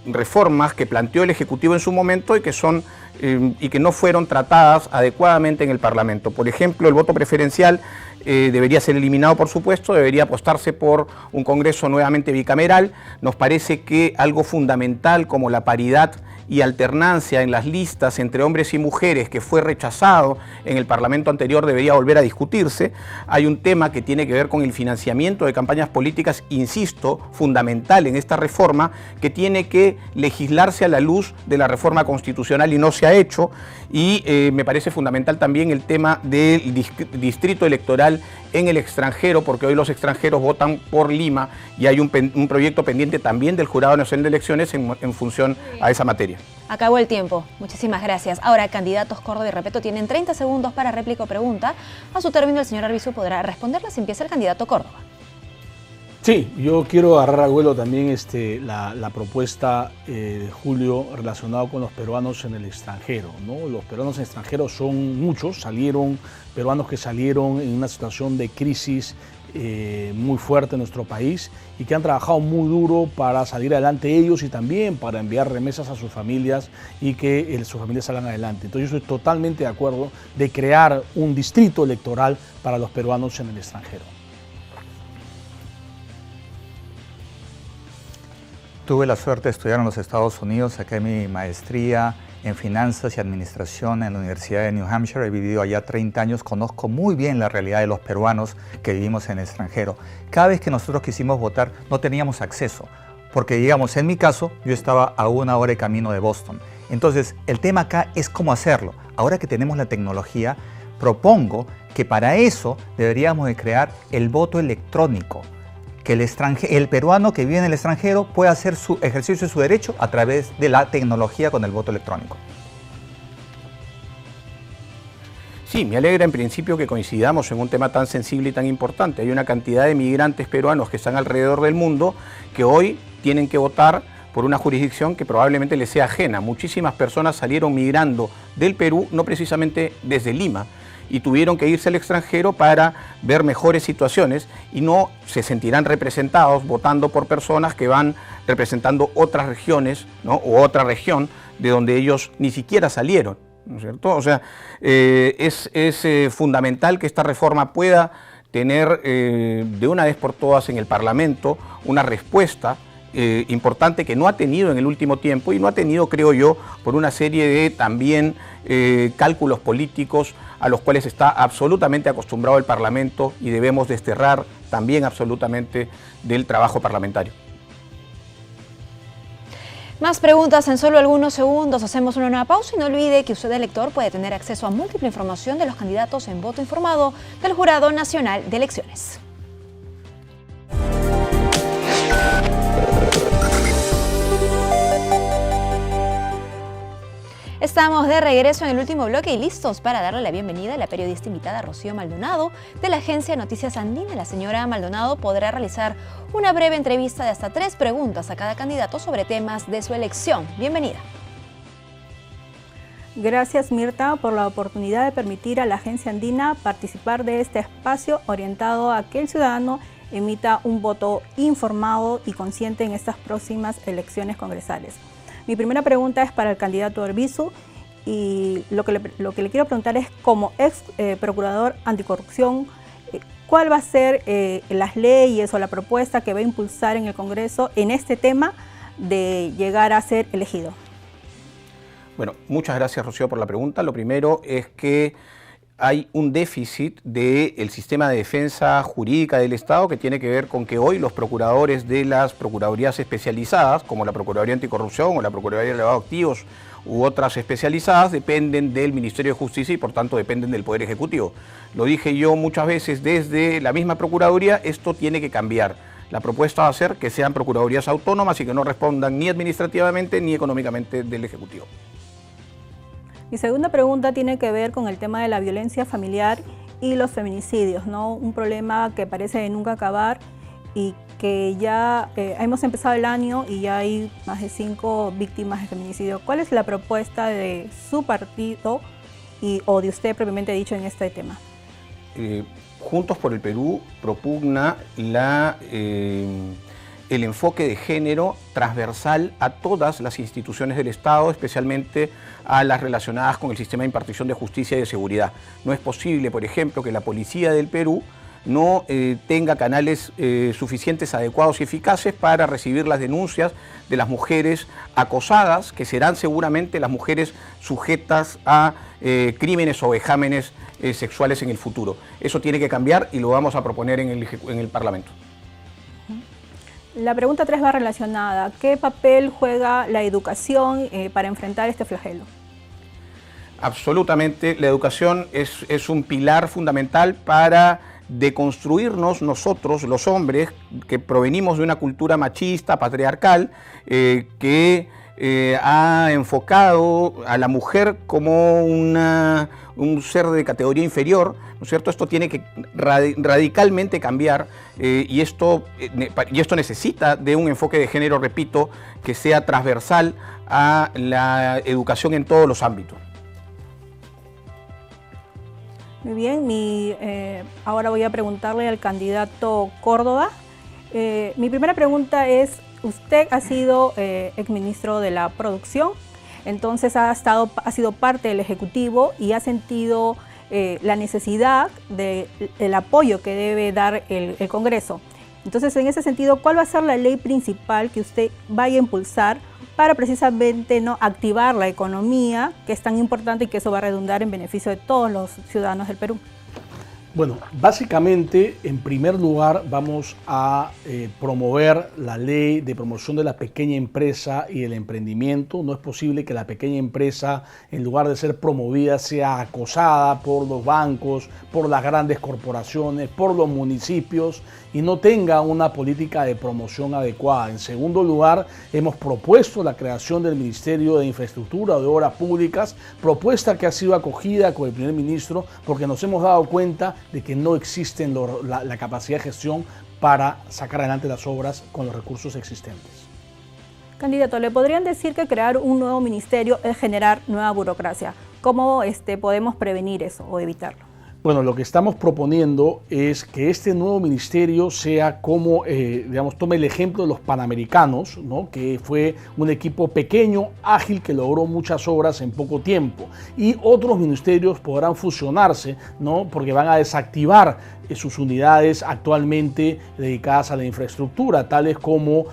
reformas que planteó el Ejecutivo en su momento y que no fueron tratadas adecuadamente en el Parlamento. Por ejemplo, el voto preferencial debería ser eliminado, por supuesto, debería apostarse por un Congreso nuevamente bicameral. Nos parece que algo fundamental como la paridad y alternancia en las listas entre hombres y mujeres, que fue rechazado en el Parlamento anterior, debería volver a discutirse. Hay un tema que tiene que ver con el financiamiento de campañas políticas, insisto, fundamental en esta reforma, que tiene que legislarse a la luz de la reforma constitucional y no se ha hecho. Y me parece fundamental también el tema del distrito electoral en el extranjero, porque hoy los extranjeros votan por Lima y hay un proyecto pendiente también del Jurado Nacional de Elecciones en función a esa materia. Acabó el tiempo. Muchísimas gracias. Ahora, candidatos Córdoba y Repeto tienen 30 segundos para réplica o pregunta. A su término, el señor Arbizu podrá responderlas. Empieza el candidato Córdoba. Sí, yo quiero agarrar a vuelo también la propuesta de Julio relacionado con los peruanos en el extranjero, ¿no? Los peruanos en el extranjero son muchos, peruanos que salieron en una situación de crisis muy fuerte en nuestro país y que han trabajado muy duro para salir adelante ellos y también para enviar remesas a sus familias y que sus familias salgan adelante. Entonces yo estoy totalmente de acuerdo de crear un distrito electoral para los peruanos en el extranjero. Tuve la suerte de estudiar en los Estados Unidos, saqué mi maestría en finanzas y administración en la Universidad de New Hampshire. He vivido allá 30 años, conozco muy bien la realidad de los peruanos que vivimos en el extranjero. Cada vez que nosotros quisimos votar no teníamos acceso, porque digamos, en mi caso, yo estaba a 1 hora de camino de Boston. Entonces, el tema acá es cómo hacerlo. Ahora que tenemos la tecnología, propongo que para eso deberíamos de crear el voto electrónico, que el peruano que vive en el extranjero pueda hacer su ejercicio de su derecho a través de la tecnología con el voto electrónico. Sí, me alegra en principio que coincidamos en un tema tan sensible y tan importante. Hay una cantidad de migrantes peruanos que están alrededor del mundo que hoy tienen que votar por una jurisdicción que probablemente les sea ajena. Muchísimas personas salieron migrando del Perú, no precisamente desde Lima, y tuvieron que irse al extranjero para ver mejores situaciones y no se sentirán representados votando por personas que van representando otras regiones, ¿no? O otra región de donde ellos ni siquiera salieron, ¿no es cierto? O sea, es fundamental que esta reforma pueda tener de una vez por todas en el Parlamento una respuesta importante que no ha tenido en el último tiempo y no ha tenido, creo yo, por una serie de también cálculos políticos a los cuales está absolutamente acostumbrado el Parlamento y debemos desterrar también absolutamente del trabajo parlamentario. Más preguntas en solo algunos segundos. Hacemos una nueva pausa y no olvide que usted, elector, puede tener acceso a múltiple información de los candidatos en voto informado del Jurado Nacional de Elecciones. Estamos de regreso en el último bloque y listos para darle la bienvenida a la periodista invitada Rocío Maldonado de la agencia Noticias Andina. La señora Maldonado podrá realizar una breve entrevista de hasta 3 preguntas a cada candidato sobre temas de su elección. Bienvenida. Gracias, Mirta, por la oportunidad de permitir a la agencia Andina participar de este espacio orientado a que el ciudadano emita un voto informado y consciente en estas próximas elecciones congresales. Mi primera pregunta es para el candidato Arbizu y lo que le quiero preguntar es, como ex procurador anticorrupción, ¿cuál va a ser las leyes o la propuesta que va a impulsar en el Congreso en este tema de llegar a ser elegido? Bueno, muchas gracias, Rocío, por la pregunta. Lo primero es que hay un déficit del sistema de defensa jurídica del Estado que tiene que ver con que hoy los procuradores de las procuradurías especializadas, como la Procuraduría Anticorrupción o la Procuraduría de Lavado de Activos u otras especializadas, dependen del Ministerio de Justicia y por tanto dependen del Poder Ejecutivo. Lo dije yo muchas veces desde la misma Procuraduría, esto tiene que cambiar. La propuesta va a ser que sean procuradurías autónomas y que no respondan ni administrativamente ni económicamente del Ejecutivo. Mi segunda pregunta tiene que ver con el tema de la violencia familiar y los feminicidios, ¿no? Un problema que parece de nunca acabar y que ya hemos empezado el año y ya hay más de 5 víctimas de feminicidio. ¿Cuál es la propuesta de su partido o de usted propiamente dicho en este tema? Juntos por el Perú propugna el enfoque de género transversal a todas las instituciones del Estado, especialmente a las relacionadas con el sistema de impartición de justicia y de seguridad. No es posible, por ejemplo, que la policía del Perú no tenga canales suficientes, adecuados y eficaces para recibir las denuncias de las mujeres acosadas, que serán seguramente las mujeres sujetas a crímenes o vejámenes sexuales en el futuro. Eso tiene que cambiar y lo vamos a proponer en el Parlamento. La pregunta 3 va relacionada. ¿Qué papel juega la educación para enfrentar este flagelo? Absolutamente, la educación es un pilar fundamental para deconstruirnos nosotros, los hombres, que provenimos de una cultura machista, patriarcal, que ha enfocado a la mujer como un ser de categoría inferior, ¿no es cierto? Esto tiene que radicalmente cambiar y esto necesita de un enfoque de género, repito, que sea transversal a la educación en todos los ámbitos. Muy bien, ahora voy a preguntarle al candidato Córdoba. Mi primera pregunta es, usted ha sido exministro de la Producción, entonces ha sido parte del Ejecutivo y ha sentido la necesidad del apoyo que debe dar el Congreso. Entonces, en ese sentido, ¿cuál va a ser la ley principal que usted vaya a impulsar para precisamente activar la economía, que es tan importante y que eso va a redundar en beneficio de todos los ciudadanos del Perú? Bueno, básicamente, en primer lugar, vamos a promover la ley de promoción de la pequeña empresa y el emprendimiento. No es posible que la pequeña empresa, en lugar de ser promovida, sea acosada por los bancos, por las grandes corporaciones, por los municipios y no tenga una política de promoción adecuada. En segundo lugar, hemos propuesto la creación del Ministerio de Infraestructura o de Obras Públicas, propuesta que ha sido acogida con el primer ministro porque nos hemos dado cuenta de que no existe la capacidad de gestión para sacar adelante las obras con los recursos existentes. Candidato, ¿le podrían decir que crear un nuevo ministerio es generar nueva burocracia? ¿Cómo podemos prevenir eso o evitarlo? Bueno, lo que estamos proponiendo es que este nuevo ministerio sea como, tome el ejemplo de los Panamericanos, ¿no? Que fue un equipo pequeño, ágil, que logró muchas obras en poco tiempo. Y otros ministerios podrán fusionarse, ¿no? Porque van a desactivar sus unidades actualmente dedicadas a la infraestructura, tales como,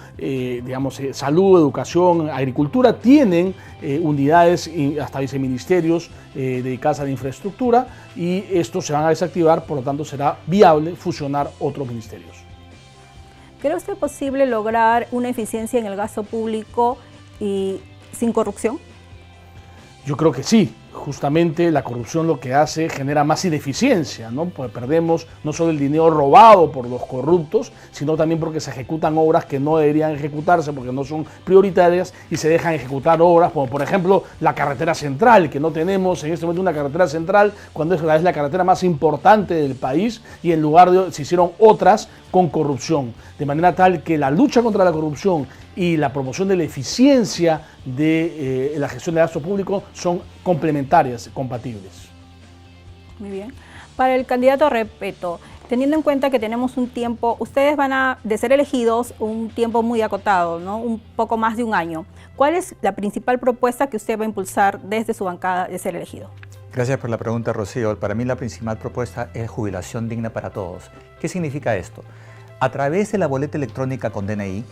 salud, educación, agricultura, tienen unidades y hasta viceministerios dedicadas a la infraestructura y estos se van a desactivar, por lo tanto será viable fusionar otros ministerios. ¿Cree usted posible lograr una eficiencia en el gasto público y sin corrupción? Yo creo que sí. Justamente la corrupción lo que hace genera más ineficiencia, ¿no? Pues perdemos no solo el dinero robado por los corruptos, sino también porque se ejecutan obras que no deberían ejecutarse porque no son prioritarias y se dejan ejecutar obras como por ejemplo la carretera central, que no tenemos en este momento una carretera central cuando es la carretera más importante del país y en lugar de se hicieron otras con corrupción, de manera tal que la lucha contra la corrupción y la promoción de la eficiencia de la gestión de gasto público son complementarias, compatibles. Muy bien. Para el candidato Repetto, teniendo en cuenta que tenemos un tiempo, ustedes van a, de ser elegidos, un tiempo muy acotado, ¿no? Un poco más de un año. ¿Cuál es la principal propuesta que usted va a impulsar desde su bancada de ser elegido? Gracias por la pregunta, Rocío. Para mí la principal propuesta es jubilación digna para todos. ¿Qué significa esto? A través de la boleta electrónica con DNI,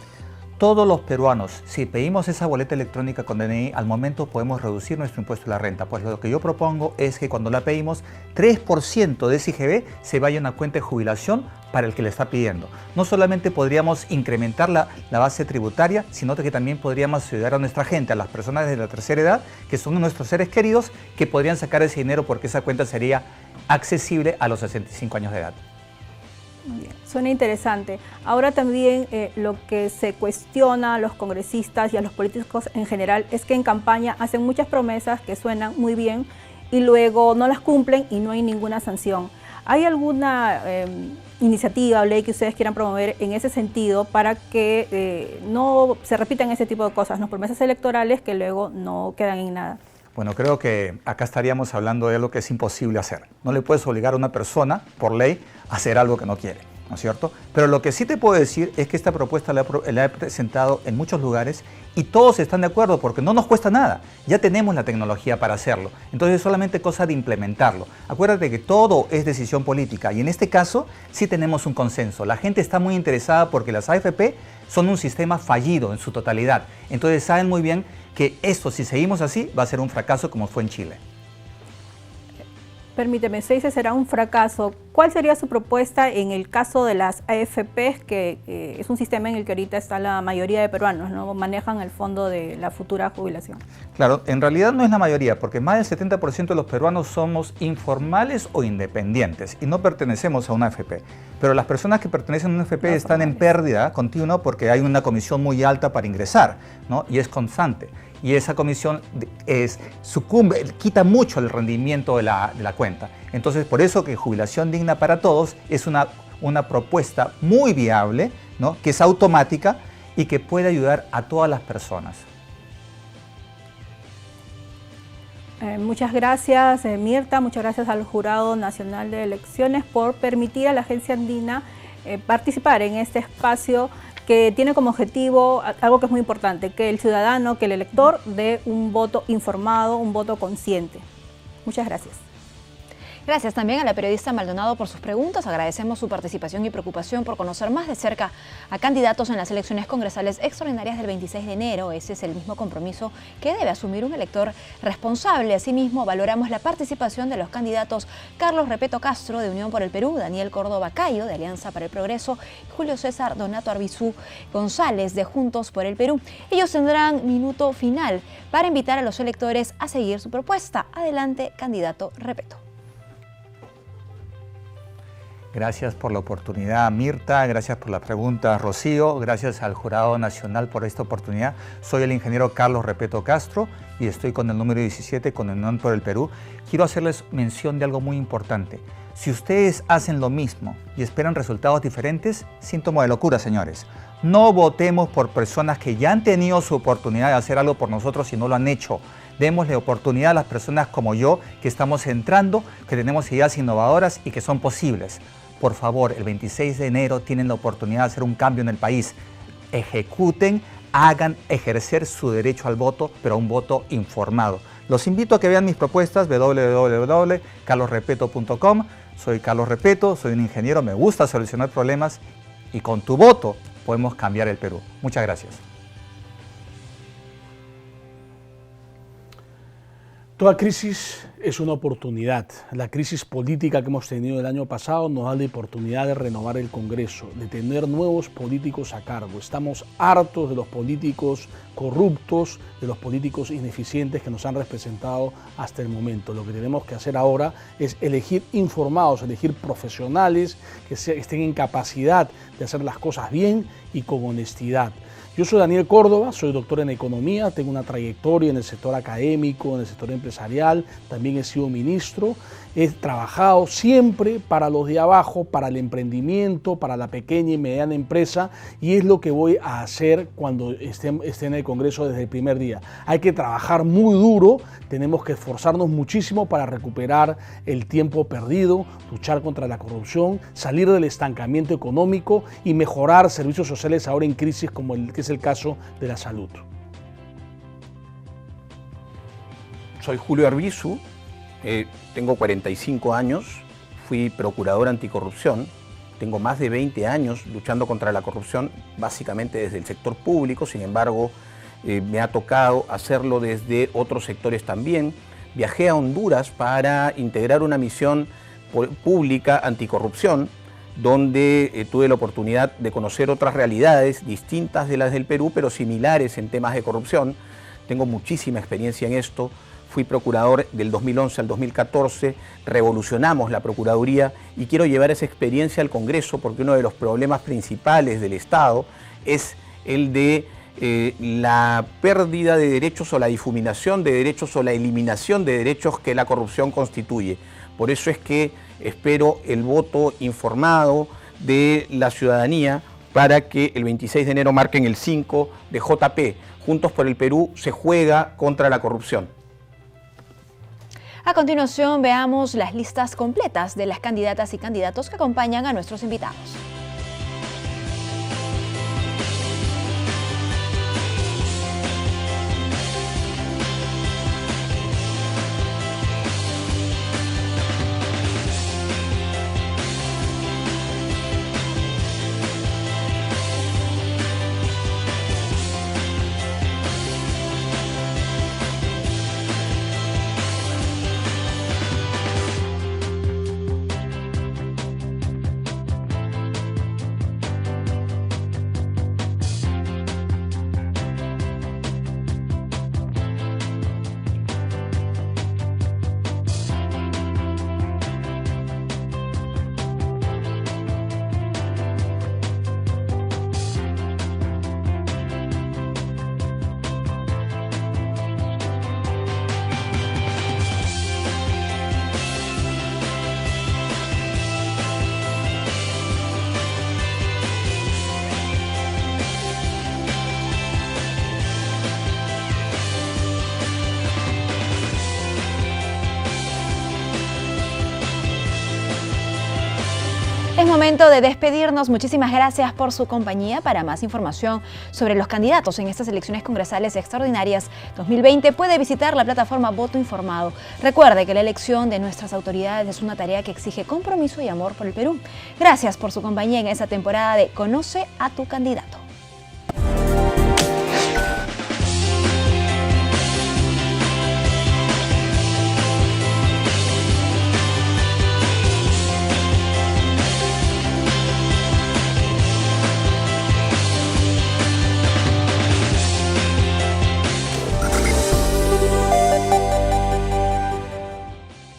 todos los peruanos, si pedimos esa boleta electrónica con DNI, al momento podemos reducir nuestro impuesto a la renta. Pues lo que yo propongo es que cuando la pedimos, 3% de ese IGB se vaya a una cuenta de jubilación para el que le está pidiendo. No solamente podríamos incrementar la base tributaria, sino que también podríamos ayudar a nuestra gente, a las personas de la tercera edad, que son nuestros seres queridos, que podrían sacar ese dinero porque esa cuenta sería accesible a los 65 años de edad. Muy bien. Suena interesante. Ahora también lo que se cuestiona a los congresistas y a los políticos en general es que en campaña hacen muchas promesas que suenan muy bien y luego no las cumplen y no hay ninguna sanción. ¿Hay alguna iniciativa o ley que ustedes quieran promover en ese sentido para que no se repitan ese tipo de cosas, ¿no? Promesas electorales que luego no quedan en nada. Bueno, creo que acá estaríamos hablando de algo que es imposible hacer. No le puedes obligar a una persona, por ley, a hacer algo que no quiere, ¿no es cierto? Pero lo que sí te puedo decir es que esta propuesta la he presentado en muchos lugares y todos están de acuerdo porque no nos cuesta nada. Ya tenemos la tecnología para hacerlo. Entonces es solamente cosa de implementarlo. Acuérdate que todo es decisión política y en este caso sí tenemos un consenso. La gente está muy interesada porque las AFP son un sistema fallido en su totalidad. Entonces saben muy bien que esto, si seguimos así, va a ser un fracaso como fue en Chile. Permíteme, se dice será un fracaso. ¿Cuál sería su propuesta en el caso de las AFP, que es un sistema en el que ahorita está la mayoría de peruanos, ¿no? Manejan el fondo de la futura jubilación? Claro, en realidad no es la mayoría, porque más del 70% de los peruanos somos informales o independientes y no pertenecemos a una AFP. Pero las personas que pertenecen a una AFP están en pérdida continua porque hay una comisión muy alta para ingresar, ¿no? Y es constante. Y esa comisión sucumbe, quita mucho el rendimiento de la cuenta. Entonces, por eso que Jubilación Digna para Todos es una propuesta muy viable, ¿no? Que es automática y que puede ayudar a todas las personas. Muchas gracias, Mirta. Muchas gracias al Jurado Nacional de Elecciones por permitir a la Agencia Andina participar en este espacio que tiene como objetivo algo que es muy importante, que el ciudadano, que el elector dé un voto informado, un voto consciente. Muchas gracias. Gracias también a la periodista Maldonado por sus preguntas. Agradecemos su participación y preocupación por conocer más de cerca a candidatos en las elecciones congresales extraordinarias del 26 de enero. Ese es el mismo compromiso que debe asumir un elector responsable. Asimismo, valoramos la participación de los candidatos Carlos Repeto Castro, de Unión por el Perú, Daniel Córdoba Cayo, de Alianza para el Progreso, y Julio César Donato Arbizú González, de Juntos por el Perú. Ellos tendrán minuto final para invitar a los electores a seguir su propuesta. Adelante, candidato Repeto. Gracias por la oportunidad, Mirta, gracias por la pregunta, Rocío, gracias al Jurado Nacional por esta oportunidad. Soy el ingeniero Carlos Repeto Castro y estoy con el número 17 con Unión por el Perú. Quiero hacerles mención de algo muy importante. Si ustedes hacen lo mismo y esperan resultados diferentes, síntoma de locura, señores. No votemos por personas que ya han tenido su oportunidad de hacer algo por nosotros y no lo han hecho. Démosle oportunidad a las personas como yo, que estamos entrando, que tenemos ideas innovadoras y que son posibles. Por favor, el 26 de enero tienen la oportunidad de hacer un cambio en el país. Ejecuten, hagan ejercer su derecho al voto, pero un voto informado. Los invito a que vean mis propuestas, www.carlosrepeto.com. Soy Carlos Repeto, soy un ingeniero, me gusta solucionar problemas y con tu voto podemos cambiar el Perú. Muchas gracias. Toda crisis es una oportunidad. La crisis política que hemos tenido el año pasado nos da la oportunidad de renovar el Congreso, de tener nuevos políticos a cargo. Estamos hartos de los políticos corruptos, de los políticos ineficientes que nos han representado hasta el momento. Lo que tenemos que hacer ahora es elegir informados, elegir profesionales que estén en capacidad de hacer las cosas bien y con honestidad. Yo soy Daniel Córdoba, soy doctor en economía, tengo una trayectoria en el sector académico, en el sector empresarial, también he sido ministro, he trabajado siempre para los de abajo, para el emprendimiento, para la pequeña y mediana empresa, y es lo que voy a hacer cuando esté en el Congreso desde el primer día. Hay que trabajar muy duro, tenemos que esforzarnos muchísimo para recuperar el tiempo perdido, luchar contra la corrupción, salir del estancamiento económico y mejorar servicios sociales ahora en crisis como el que es el caso de la salud. Soy Julio Arbizú, tengo 45 años, fui procurador anticorrupción, tengo más de 20 años luchando contra la corrupción, básicamente desde el sector público, sin embargo, me ha tocado hacerlo desde otros sectores también. Viajé a Honduras para integrar una misión pública anticorrupción, donde tuve la oportunidad de conocer otras realidades distintas de las del Perú, pero similares en temas de corrupción. Tengo muchísima experiencia en esto. Fui procurador del 2011 al 2014, revolucionamos la Procuraduría y quiero llevar esa experiencia al Congreso porque uno de los problemas principales del Estado es el de la pérdida de derechos o la difuminación de derechos o la eliminación de derechos que la corrupción constituye. Por eso es que espero el voto informado de la ciudadanía para que el 26 de enero marquen el 5 de JP. Juntos por el Perú se juega contra la corrupción. A continuación, veamos las listas completas de las candidatas y candidatos que acompañan a nuestros invitados. Es momento de despedirnos. Muchísimas gracias por su compañía. Para más información sobre los candidatos en estas elecciones congresales extraordinarias 2020 puede visitar la plataforma Voto Informado. Recuerde que la elección de nuestras autoridades es una tarea que exige compromiso y amor por el Perú. Gracias por su compañía en esta temporada de Conoce a tu candidato.